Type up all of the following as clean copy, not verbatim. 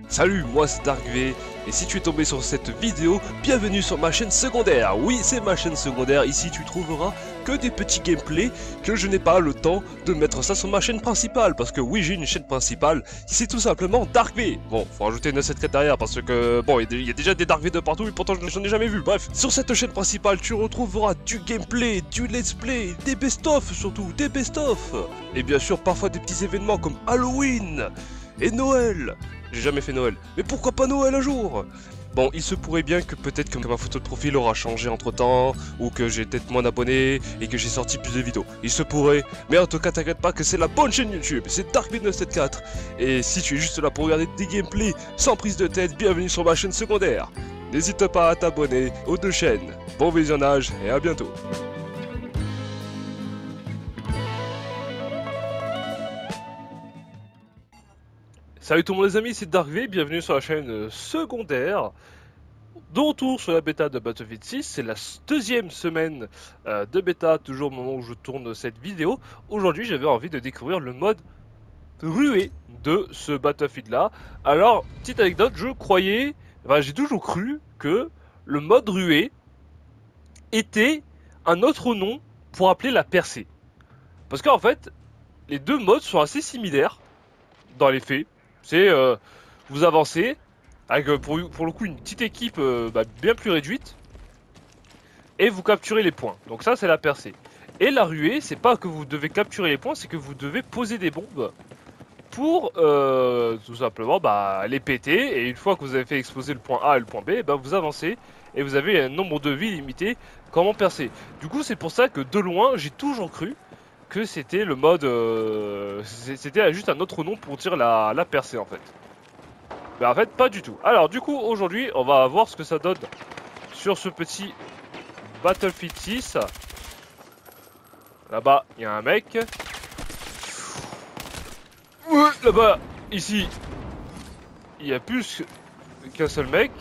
Salut, moi c'est DarkV, et si tu es tombé sur cette vidéo, bienvenue sur ma chaîne secondaire. Oui, c'est ma chaîne secondaire, ici tu trouveras que des petits gameplays, que je n'ai pas le temps de mettre ça sur ma chaîne principale, parce que oui, j'ai une chaîne principale, c'est tout simplement DarkV. Bon, faut rajouter 974 derrière, parce que bon, il y a déjà des DarkV de partout, et pourtant j'en ai jamais vu, bref. Sur cette chaîne principale, tu retrouveras du gameplay, du let's play, des best-of surtout, des best-of, et bien sûr parfois des petits événements comme Halloween et Noël. J'ai jamais fait Noël, mais pourquoi pas Noël un jour? Bon, il se pourrait bien que peut-être que ma photo de profil aura changé entre temps, ou que j'ai peut-être moins d'abonnés, et que j'ai sorti plus de vidéos. Il se pourrait, mais en tout cas t'inquiète pas que c'est la bonne chaîne YouTube, c'est DarkV974. Et si tu es juste là pour regarder des gameplays sans prise de tête, bienvenue sur ma chaîne secondaire. N'hésite pas à t'abonner aux deux chaînes. Bon visionnage et à bientôt. Salut tout le monde les amis, c'est DarkV, bienvenue sur la chaîne secondaire. De retour sur la bêta de Battlefield 6, c'est la deuxième semaine de bêta, toujours au moment où je tourne cette vidéo. Aujourd'hui j'avais envie de découvrir le mode ruée de ce Battlefield là. Alors, petite anecdote, j'ai toujours cru que le mode ruée était un autre nom pour appeler la percée. Parce qu'en fait, les deux modes sont assez similaires dans les faits. C'est vous avancez avec pour le coup une petite équipe bien plus réduite et vous capturez les points. Donc ça c'est la percée. Et la ruée, c'est pas que vous devez capturer les points, c'est que vous devez poser des bombes pour tout simplement les péter. Et une fois que vous avez fait exploser le point A et le point B, vous avancez et vous avez un nombre de vies limité comme en percée. Du coup c'est pour ça que de loin j'ai toujours cru que c'était le mode c'était juste un autre nom pour dire la percée en fait. Mais en fait pas du tout. Alors du coup aujourd'hui on va voir ce que ça donne sur ce petit Battlefield 6. Là-bas il y a un mec. Là-bas ici il y a plus qu'un seul mec.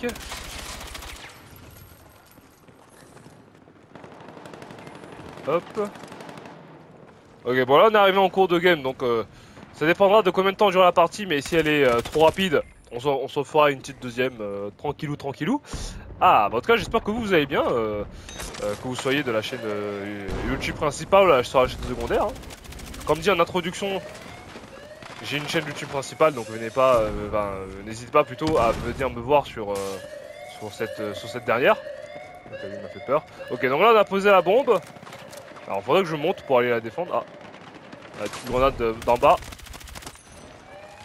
Hop. Ok, bon là on est arrivé en cours de game, donc ça dépendra de combien de temps dure la partie, mais si elle est trop rapide, on s'en fera une petite deuxième, tranquillou tranquillou. Ah, bah, en tout cas j'espère que vous allez bien, que vous soyez de la chaîne YouTube principale ou sur la chaîne secondaire. Hein. Comme dit en introduction, j'ai une chaîne YouTube principale, donc venez pas, n'hésitez pas plutôt à venir me voir sur cette dernière. Donc, il m'a fait peur. Ok, donc là on a posé la bombe. Alors il faudrait que je monte pour aller la défendre. Ah. La petite grenade d'en bas.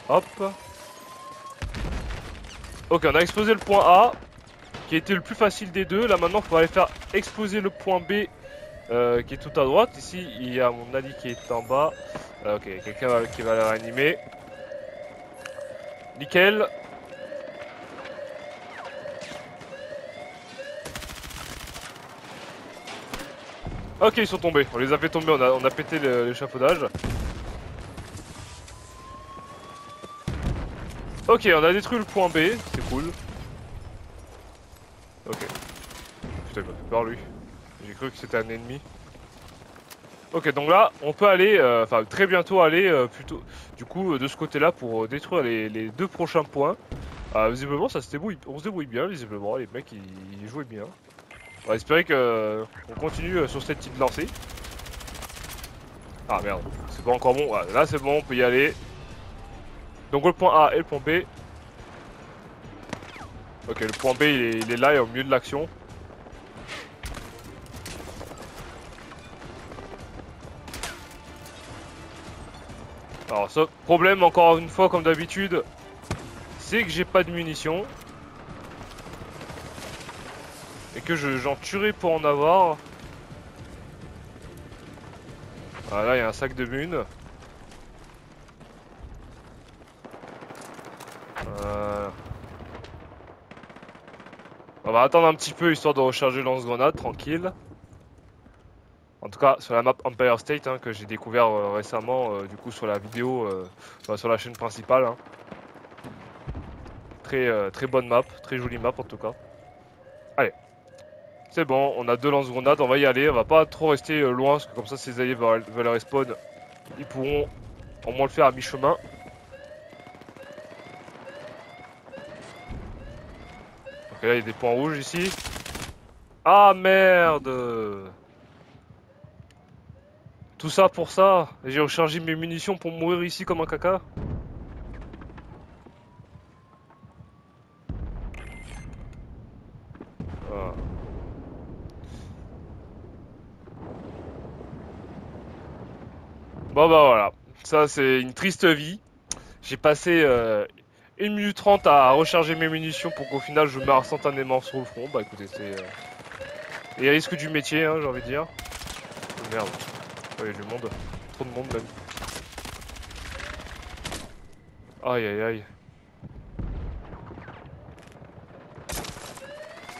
Hop. Ok, on a explosé le point A, qui était le plus facile des deux. Là maintenant, il faut aller faire exploser le point B, qui est tout à droite. Ici, il y a mon allié qui est en bas. Ok, quelqu'un qui va le réanimer. Nickel. Ok, ils sont tombés. On les a fait tomber, on a pété l'échafaudage. Ok, on a détruit le point B, c'est cool. Ok. Putain, il m'a fait peur lui. J'ai cru que c'était un ennemi. Ok, donc là, on peut aller, très bientôt aller plutôt, du coup, de ce côté-là pour détruire les deux prochains points. Visiblement, on se débrouille bien, visiblement, les mecs, ils jouaient bien. On va espérer que on continue sur cette petite lancée. Ah merde, c'est pas encore bon. Là, c'est bon, on peut y aller. Donc le point A et le point B. Ok, le point B, il est là, il est au milieu de l'action. Alors, ce problème, encore une fois, comme d'habitude, c'est que j'ai pas de munitions. Et que j'en tuerai pour en avoir. Ah, là, il y a un sac de mun. On va attendre un petit peu histoire de recharger le lance-grenade, tranquille. En tout cas, sur la map Empire State, hein, que j'ai découvert récemment, du coup, sur la vidéo, sur la chaîne principale. Hein. Très bonne map, très jolie map en tout cas. Allez, c'est bon, on a deux lance-grenades, on va y aller. On va pas trop rester loin, parce que comme ça, si les alliés veulent respawn, ils pourront au moins le faire à mi-chemin. Ok, là il y a des points rouges ici. Ah merde! Tout ça pour ça? J'ai rechargé mes munitions pour mourir ici comme un caca? Ah. Bon bah voilà, ça c'est une triste vie. J'ai passé 1 minute 30 à recharger mes munitions pour qu'au final je meure instantanément sur le front. Bah écoutez, c'est les risques du métier, hein, j'ai envie de dire. Oh, merde, oh, il y a du monde, trop de monde même. Aïe aïe aïe.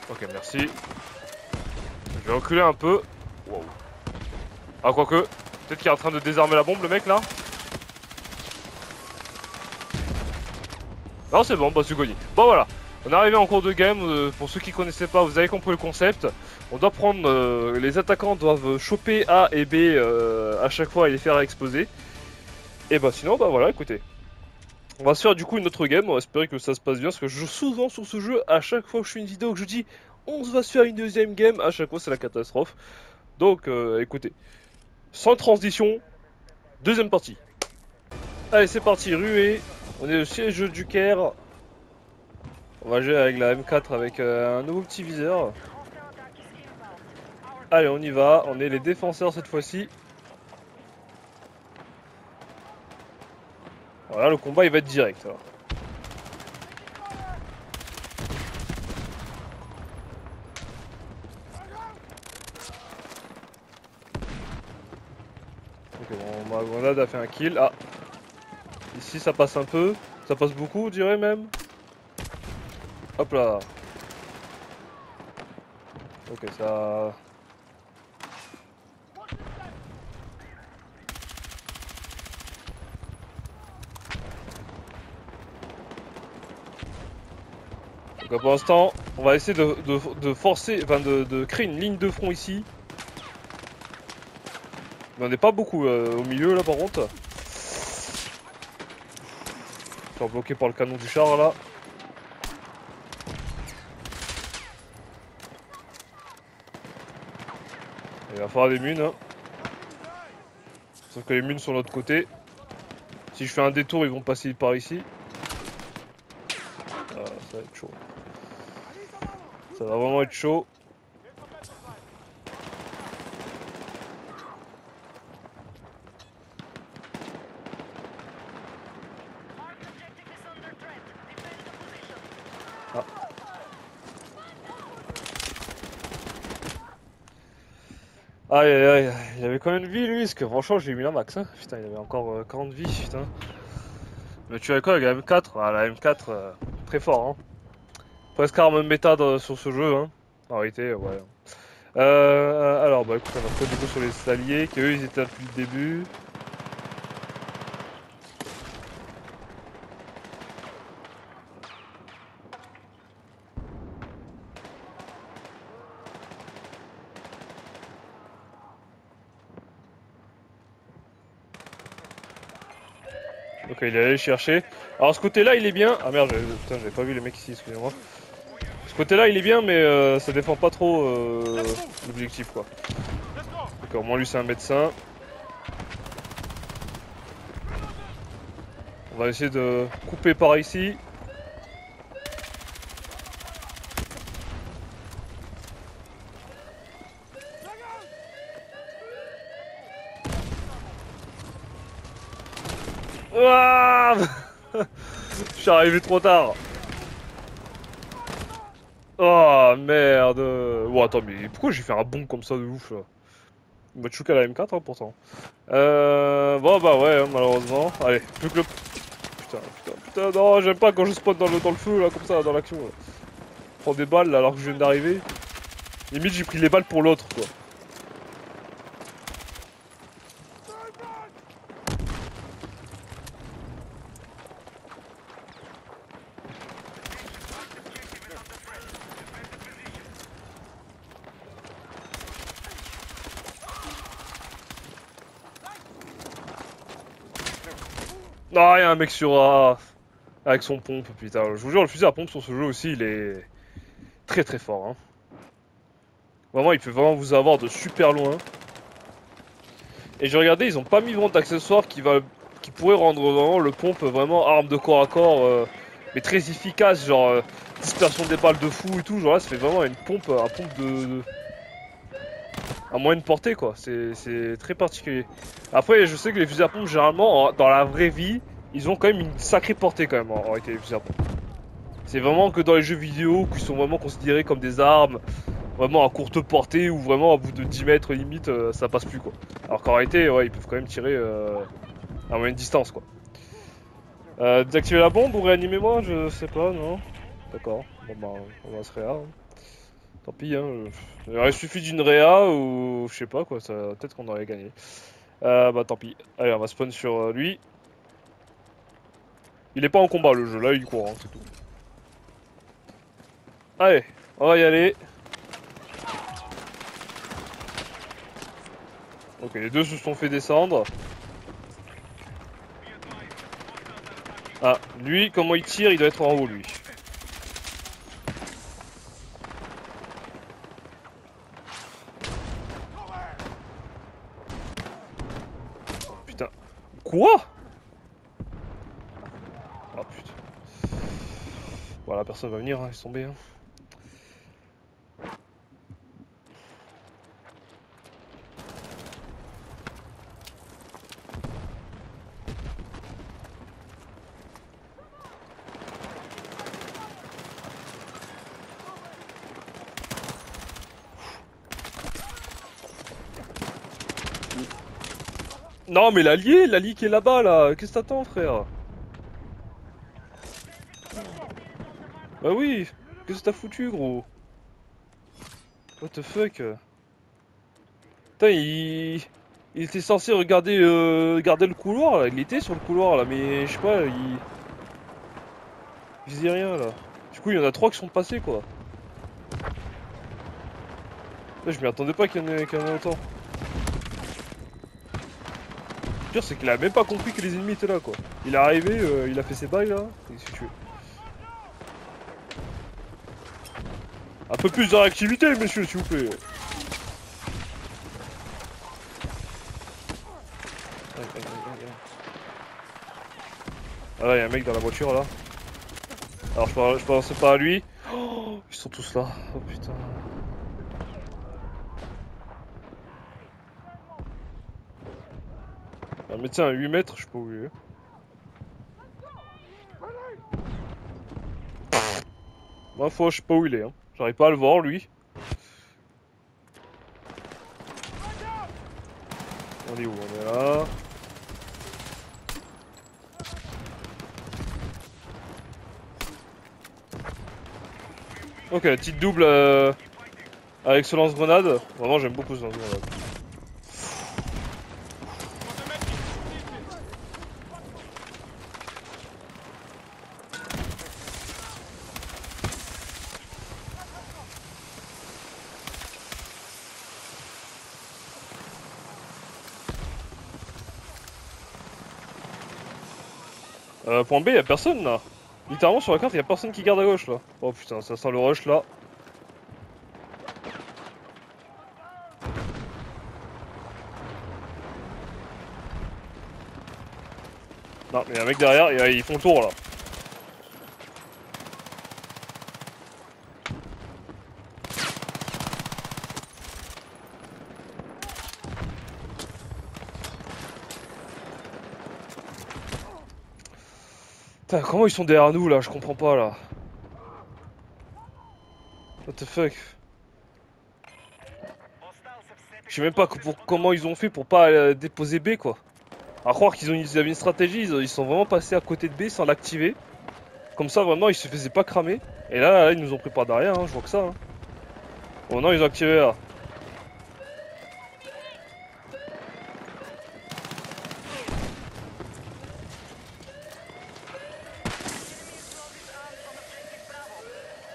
Ok, merci. Je vais reculer un peu. Wow. Ah quoique, peut-être qu'il est en train de désarmer la bombe le mec là. Non c'est bon, bah c'est gagné. Bon voilà, on est arrivé en cours de game, pour ceux qui connaissaient pas, vous avez compris le concept. On doit prendre, les attaquants doivent choper A et B à chaque fois et les faire exploser. Et bah sinon, bah voilà, écoutez. On va se faire du coup une autre game, on va espérer que ça se passe bien, parce que je joue souvent sur ce jeu, à chaque fois que je fais une vidéo que je dis on va se faire une deuxième game, à chaque fois c'est la catastrophe. Donc écoutez, sans transition, deuxième partie. Allez c'est parti, ruée, on est au siège du Caire. On va jouer avec la M4 avec un nouveau petit viseur. Allez, on y va. On est les défenseurs cette fois-ci. Voilà, le combat il va être direct. Alors. Ok, bon, ma grenade a fait un kill. Ah, ici ça passe un peu. Ça passe beaucoup, on dirait même. Hop là. Ok, ça. Donc pour l'instant, on va essayer de forcer, enfin de créer une ligne de front ici. Mais on n'est pas beaucoup au milieu là par contre. Faire bloqué par le canon du char là. Il va falloir des munes. Hein. Sauf que les munes sont de l'autre côté. Si je fais un détour, ils vont passer par ici. Ah, ça va être chaud. Ça va vraiment être chaud. Ah. Aïe aïe aïe, il avait combien de vie lui? Parce que franchement j'ai mis la max hein. Putain il avait encore 40 vies putain. Mais tu as quoi avec la M4? Ah la M4 très fort hein. Presque arme méta sur ce jeu hein. En réalité ouais. Alors bah écoute on a fait du coup sur les alliés qui eux ils étaient là depuis le début. Donc il est allé chercher. Alors ce côté là il est bien. Ah merde putain j'avais pas vu les mecs ici excusez-moi. Ce côté là il est bien mais ça défend pas trop l'objectif quoi. D'accord moi lui c'est un médecin. On va essayer de couper par ici. Ouah je suis arrivé trop tard. Oh merde. Bon attends mais pourquoi j'ai fait un bond comme ça de ouf là? Il m'a choqué à la M4 hein, pourtant. Bon bah ouais hein, malheureusement. Allez, plus que le... Putain, non j'aime pas quand je spawn dans le feu là comme ça, dans l'action. Je prends des balles là, alors que je viens d'arriver. Limite j'ai pris les balles pour l'autre quoi. Ah y'a un mec sur A avec son pompe putain. Je vous jure le fusil à pompe sur ce jeu aussi il est... très très fort. Hein. Vraiment, il peut vraiment vous avoir de super loin. Et j'ai regardé, ils ont pas mis vraiment d'accessoires qui pourraient rendre vraiment le pompe vraiment arme de corps à corps, mais très efficace, genre dispersion des balles de fou et tout. Genre là, ça fait vraiment une pompe, un pompe à moyenne portée quoi. C'est très particulier. Après, je sais que les fusils à pompe, généralement, dans la vraie vie, ils ont quand même une sacrée portée quand même en réalité les fusils à pompe. C'est vraiment que dans les jeux vidéo, qui sont vraiment considérés comme des armes, vraiment à courte portée ou vraiment à bout de 10 mètres limite, ça passe plus quoi. Alors qu'en réalité, ouais, ils peuvent quand même tirer à moyenne distance quoi. Désactiver la bombe ou réanimer moi, je sais pas, non. D'accord, bon bah on va se réa. Hein. Tant pis, hein. Il suffit d'une réa ou je sais pas quoi, ça peut-être qu'on aurait gagné. Bah tant pis. Allez, on va spawn sur lui. Il est pas en combat le jeu, là il court, hein, c'est tout. Allez, on va y aller. Ok, les deux se sont fait descendre. Ah, lui, comment il tire, il doit être en haut lui. Putain. Quoi? Oh putain. Voilà, personne va venir, hein, ils sont tombés. Hein. Non mais l'allié qui est là-bas là, qu'est-ce que t'attends frère? Bah oui, qu'est-ce que t'as foutu gros? What the fuck? Putain il était censé regarder garder le couloir là, il était sur le couloir là, mais je sais pas, il faisait rien là. Du coup il y en a trois qui sont passés quoi. Là, je m'y attendais pas qu'il y en ait autant. Le pire c'est qu'il a même pas compris que les ennemis étaient là quoi. Il est arrivé, il a fait ses bails là, et il s'est tué. Un peu plus de réactivité, messieurs, s'il vous plaît. Ah là, y'a un mec dans la voiture là. Alors je pensais pas à lui. Oh, ils sont tous là. Oh putain. Un médecin à 8 mètres, je sais pas où il est. Ma foi, je sais pas où il est. Hein. J'arrive pas à le voir lui. On est où? On est là. Ok, la petite double avec ce lance-grenade. Vraiment, j'aime beaucoup ce lance-grenade. Point B, y'a personne là. Littéralement sur la carte, y'a personne qui garde à gauche là. Oh putain, ça sent le rush là. Non, mais y'a un mec derrière, et ils font le tour là. Putain, comment ils sont derrière nous là? Je comprends pas là. What the fuck? Je sais même pas comment ils ont fait pour pas déposer B quoi. À croire ils avaient une stratégie, ils sont vraiment passés à côté de B sans l'activer. Comme ça vraiment ils se faisaient pas cramer. Et là ils nous ont pris par derrière, hein, je vois que ça. Hein. Bon non ils ont activé là.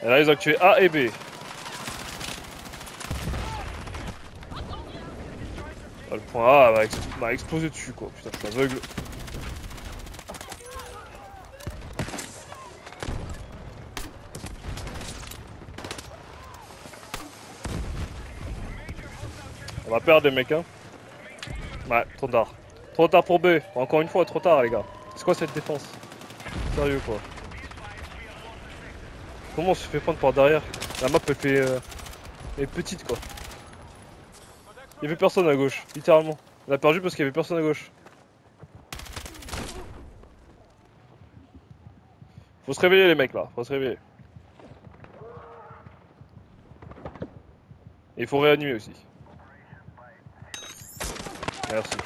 Et là ils ont activé A et B. Ah, le point A m'a explosé dessus quoi, putain je suis aveugle. On va perdre les mecs hein. Ouais, trop tard. Trop tard pour B. Encore une fois, trop tard les gars. C'est quoi cette défense? Sérieux quoi. Comment on se fait prendre par derrière? La map elle fait... elle est petite quoi. Il y avait personne à gauche, littéralement. On a perdu parce qu'il y avait personne à gauche. Faut se réveiller les mecs là, faut se réveiller. Et il faut réanimer aussi. Merci.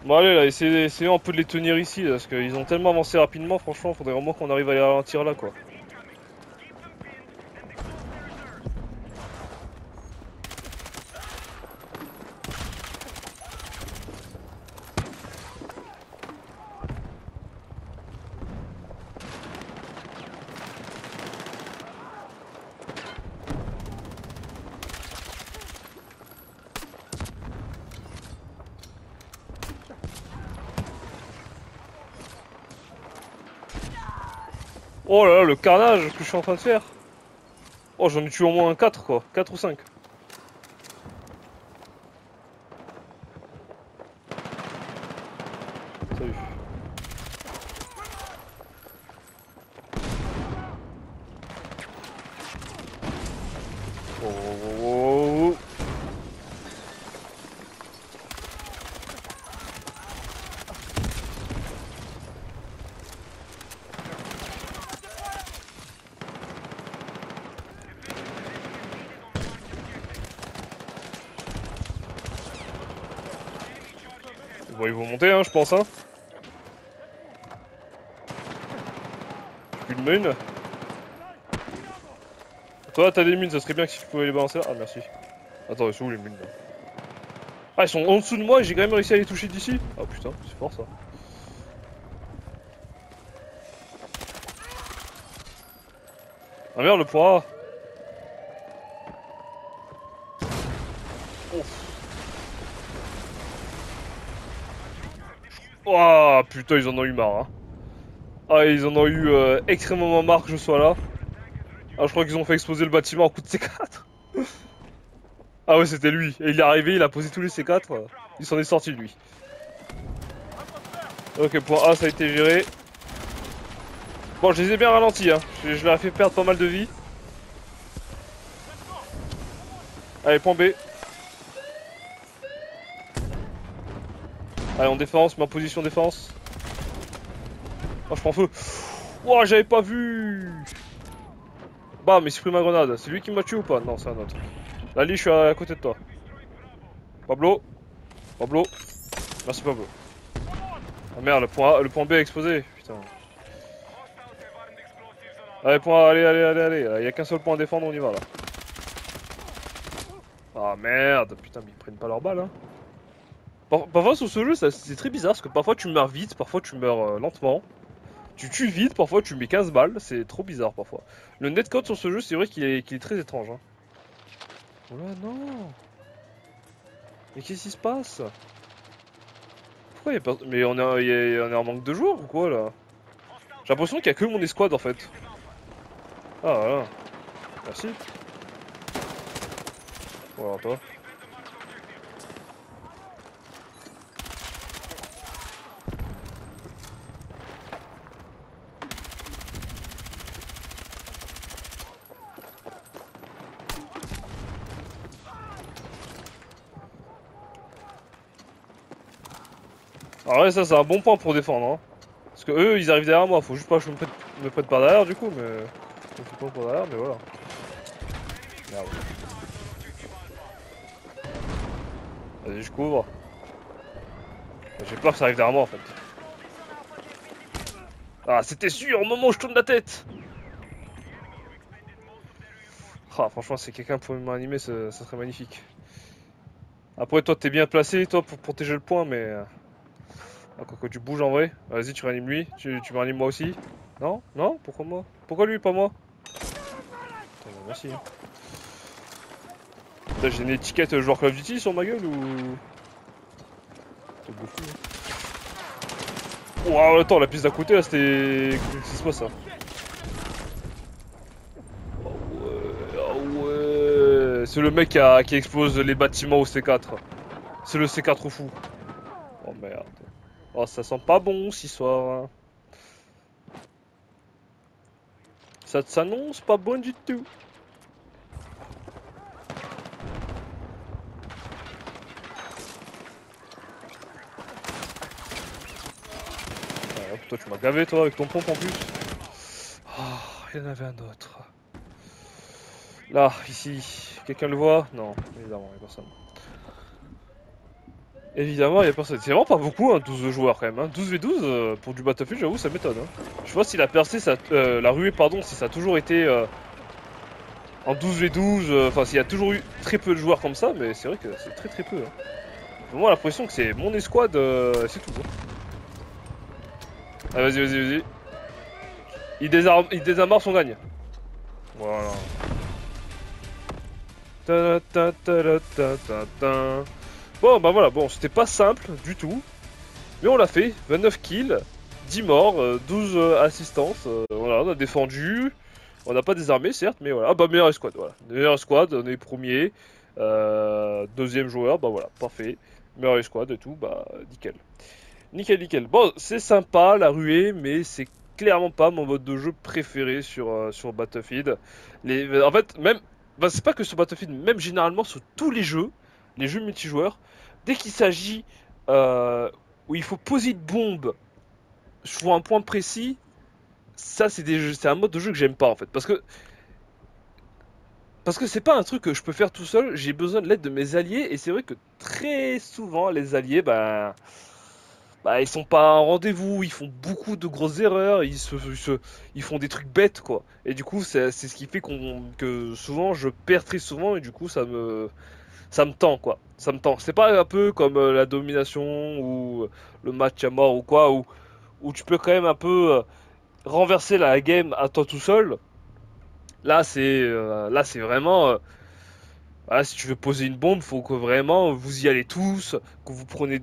Bon allez là, essayons un peu de les tenir ici là, parce qu'ils ont tellement avancé rapidement, franchement, faudrait vraiment qu'on arrive à les ralentir là quoi. Oh là là, le carnage que je suis en train de faire. Oh, j'en ai tué au moins un 4 quoi, 4 ou 5. Salut. Oh, oh, oh, oh. Bon, ils vont monter, hein, je pense, hein. Plus de mine. Toi, t'as des mines, ça serait bien que si tu pouvais les balancer là. Ah, merci. Attends, ils sont où les mines là? Ah, ils sont en dessous de moi et j'ai quand même réussi à les toucher d'ici. Oh putain, c'est fort ça. Ah merde, le point A. Oh putain, ils en ont eu marre. Hein. Ah, ils en ont eu extrêmement marre que je sois là. Ah, je crois qu'ils ont fait exploser le bâtiment en coup de C4. Ah ouais, c'était lui. Et il est arrivé, il a posé tous les C4. Il s'en est sorti lui. Ok, point A, ça a été géré. Bon, je les ai bien ralentis. Hein. Je leur ai fait perdre pas mal de vie. Allez, point B. Allez, en défense, mais en position défense. Oh, je prends feu. Ouah, j'avais pas vu. Bah, mais il pris ma grenade. C'est lui qui m'a tué ou pas? Non, c'est un autre. Là, je suis à côté de toi. Pablo. Pablo. Merci, Pablo. Ah merde, le point B a explosé. Putain. Allez, point A, allez, allez, allez, allez. Il y a qu'un seul point à défendre, on y va là. Ah merde. Putain, mais ils prennent pas leurs balles, hein. Parfois sur ce jeu, c'est très bizarre parce que parfois tu meurs vite, parfois tu meurs lentement. Tu tues vite, parfois tu mets 15 balles, c'est trop bizarre parfois. Le netcode sur ce jeu, c'est vrai qu'il est très étrange. Hein. Oh là non. Mais qu'est-ce qui se passe? Pourquoi il y a pas... Mais on est en manque de joueurs ou quoi là? J'ai l'impression qu'il y a que mon escouade en fait. Ah voilà. Merci. Voilà toi. Alors ouais, ça c'est un bon point pour défendre. Hein. Parce que eux, ils arrivent derrière moi. Faut juste pas que je me prête par derrière du coup, mais... Je me fais pas par derrière, mais voilà. Merde. Vas-y, je couvre. J'ai peur que ça arrive derrière moi en fait. Ah, c'était sûr, au moment où je tourne la tête. Ah, franchement, si quelqu'un pouvait m'animer, ça serait magnifique. Après, toi, t'es bien placé, toi, pour protéger le point, mais... Ah, quoi que tu bouges en vrai. Vas-y, tu réanimes lui. Tu m'animes moi aussi. Non? Non? Pourquoi moi? Pourquoi lui, pas moi? Putain, merci. J'ai une étiquette joueur Call of Duty sur ma gueule ou... T'es beau fou. Oh, attends, la piste d'à côté, là, c'était... C'est quoi, ça? Oh, ouais. C'est le mec qui explose les bâtiments au C4. C'est le C4 fou. Oh merde. Oh, ça sent pas bon ce soir. Ça s'annonce pas bon du tout. Ah, toi tu m'as gavé toi avec ton pompe en plus. Oh, il y en avait un autre. Là, ici. Quelqu'un le voit? Non, évidemment, il y a personne. Évidemment, il y a personne. C'est vraiment pas beaucoup, hein, 12 joueurs quand même. Hein. 12v12 pour du Battlefield, j'avoue, ça m'étonne. Hein. Je sais pas si la percée, la ruée, pardon, si ça a toujours été en 12v12. Enfin, s'il y a toujours eu très peu de joueurs comme ça, mais c'est vrai que c'est très très peu. Hein. J'ai vraiment l'impression que c'est mon escouade, c'est tout. Hein. Ah, vas-y. Il désamarre son gagne. Voilà. Ta ta ta ta ta ta ta. Bon, bah voilà, bon, c'était pas simple du tout. Mais on l'a fait, 29 kills, 10 morts, 12 assistances, voilà, on a défendu, on n'a pas désarmé certes, mais voilà, ah bah meilleure escouade, voilà, meilleure escouade, on est premier, deuxième joueur, bah voilà, parfait, meilleure escouade et tout, bah nickel. Nickel. Bon, c'est sympa la ruée, mais c'est clairement pas mon mode de jeu préféré sur Battlefield. En fait, même, bah, c'est pas que sur Battlefield, même généralement sur tous les jeux multijoueurs, dès qu'il s'agit euh, où il faut poser une bombe sur un point précis, ça c'est un mode de jeu que j'aime pas en fait, parce que c'est pas un truc que je peux faire tout seul. J'ai besoin de l'aide de mes alliés, et c'est vrai que très souvent les alliés, bah, ils sont pas en rendez-vous, ils font beaucoup de grosses erreurs, ils font des trucs bêtes quoi. Et du coup, c'est ce qui fait que souvent je perds très souvent, et du coup ça me tend quoi. Ça me tend. C'est pas un peu comme la domination ou le match à mort ou quoi, où tu peux quand même un peu renverser la game à toi tout seul. Là c'est vraiment voilà, si tu veux poser une bombe, faut que vraiment vous y allez tous, que vous prenez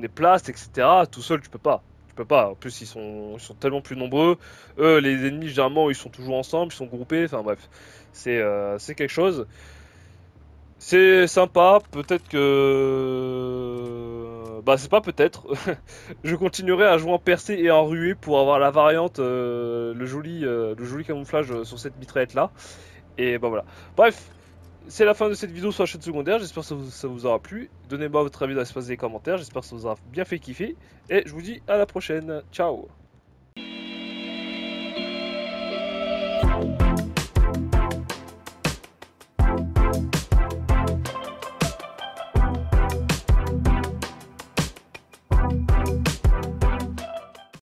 place, etc. Tout seul, tu peux pas. Tu peux pas. En plus, ils sont tellement plus nombreux. Eux, les ennemis, généralement, ils sont toujours ensemble, ils sont groupés. Enfin bref, c'est quelque chose. C'est sympa. Peut-être que, bah c'est pas peut-être. Je continuerai à jouer en percée et en ruée pour avoir la variante, le joli camouflage sur cette mitraillette là. Et bah voilà. Bref. C'est la fin de cette vidéo sur la chaîne secondaire, j'espère que ça vous aura plu. Donnez-moi votre avis dans l'espace des commentaires, j'espère que ça vous aura bien fait kiffer. Et je vous dis à la prochaine, ciao.